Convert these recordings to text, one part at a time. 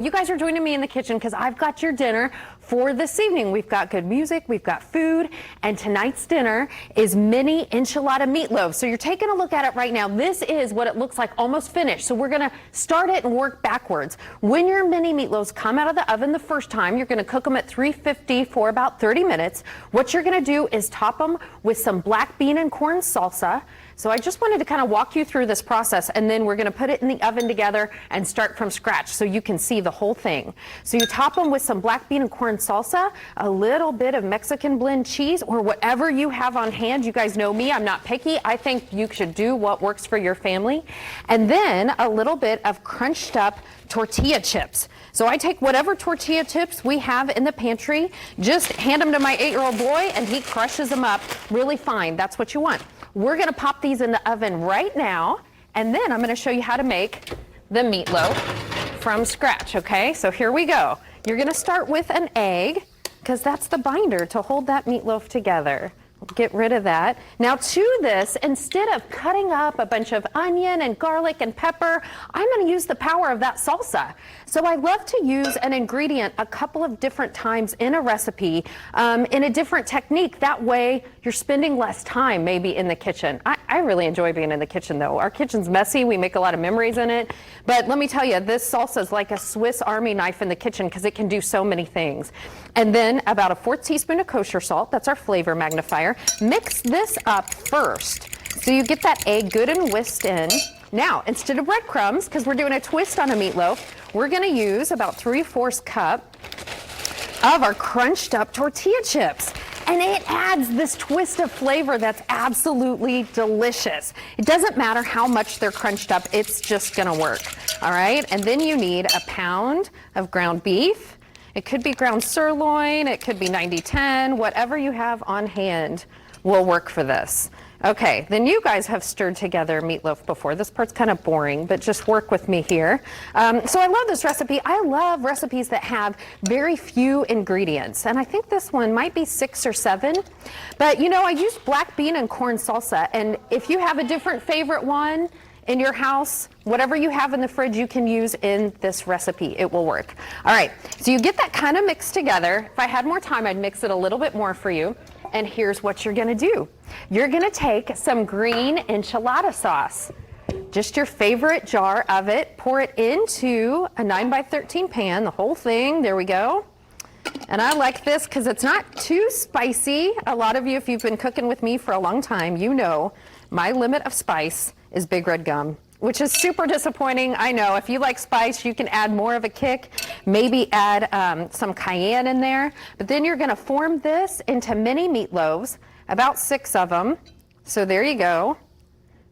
You guys are joining me in the kitchen because I've got your dinner for this evening. We've got good music, we've got food, and tonight's dinner is mini enchilada meatloaf. So you're taking a look at it right now. This is what it looks like almost finished. So we're gonna start it and work backwards. When your mini meatloaves come out of the oven the first time, you're gonna cook them at 350 for about 30 minutes. What you're gonna do is top them with some black bean and corn salsa. So I just wanted to kind of walk you through this process, and then we're going to put it in the oven together and start from scratch so you can see the whole thing. So you top them with some black bean and corn salsa, a little bit of Mexican blend cheese, or whatever you have on hand. You guys know me, I'm not picky. I think you should do what works for your family. And then a little bit of crunched up tortilla chips. So I take whatever tortilla chips we have in the pantry, just hand them to my 8-year-old boy, and he crushes them up really fine. That's what you want. We're gonna pop these in the oven right now, and then I'm gonna show you how to make the meatloaf from scratch, okay? So here we go. You're gonna start with an egg, because that's the binder to hold that meatloaf together. Get rid of that. Now to this, instead of cutting up a bunch of onion and garlic and pepper, I'm going to use the power of that salsa. So I love to use an ingredient a couple of different times in a recipe in a different technique. That way you're spending less time maybe in the kitchen. I really enjoy being in the kitchen though. Our kitchen's messy. We make a lot of memories in it. But let me tell you, this salsa is like a Swiss Army knife in the kitchen because it can do so many things. And then about a 1/4 teaspoon of kosher salt. That's our flavor magnifier. Mix this up first so you get that egg good and whisked in. Now, instead of breadcrumbs, because we're doing a twist on a meatloaf, we're going to use about 3/4 cup of our crunched up tortilla chips. And it adds this twist of flavor that's absolutely delicious. It doesn't matter how much they're crunched up, it's just going to work. All right, and then you need a pound of ground beef. It could be ground sirloin, it could be 90-10, whatever you have on hand will work for this. Okay, then you guys have stirred together meatloaf before. This part's kind of boring, but just work with me here. So I love this recipe. I love recipes that have very few ingredients, and I think this one might be 6 or 7. But you know, I used black bean and corn salsa, and if you have a different favorite one in your house, whatever you have in the fridge you can use in this recipe. It will work. All right, so you get that kind of mixed together. If I had more time, I'd mix it a little bit more for you. And here's what you're gonna do. You're gonna take some green enchilada sauce, just your favorite jar of it, pour it into a 9x13 pan, the whole thing, there we go. And I like this because it's not too spicy. A lot of you, if you've been cooking with me for a long time, you know my limit of spice is Big Red Gum, which is super disappointing. I know, if you like spice, you can add more of a kick, maybe add some cayenne in there, but then you're gonna form this into mini meatloaves, about 6 of them. So there you go.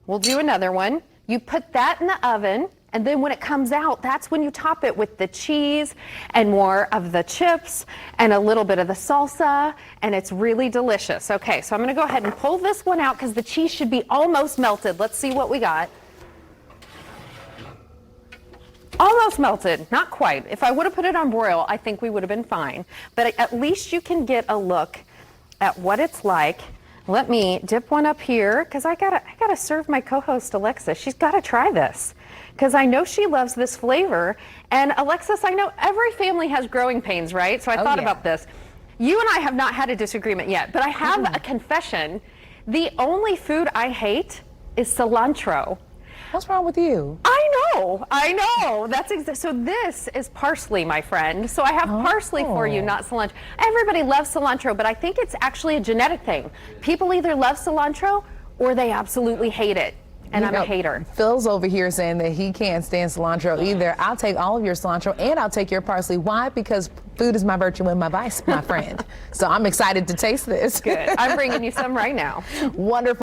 We'll do another one. You put that in the oven, and then when it comes out, that's when you top it with the cheese and more of the chips and a little bit of the salsa, and it's really delicious. Okay, so I'm gonna go ahead and pull this one out because the cheese should be almost melted. Let's see what we got. Almost melted, not quite. If I would have put it on broil, I think we would have been fine. But at least you can get a look at what it's like. Let me dip one up here because I gotta serve my co-host Alexa. She's gotta try this because I know she loves this flavor. And Alexis, I know every family has growing pains, right? So I thought about this. You and I have not had a disagreement yet, but I have a confession. The only food I hate is cilantro. What's wrong with you? I know. That's so this is parsley, my friend. So I have parsley for you, not cilantro. Everybody loves cilantro, but I think it's actually a genetic thing. People either love cilantro or they absolutely hate it. And I'm a hater. Phil's over here saying that he can't stand cilantro either. I'll take all of your cilantro and I'll take your parsley. Why? Because food is my virtue and my vice, my friend. So I'm excited to taste this. Good. I'm bringing you some right now. Wonderful.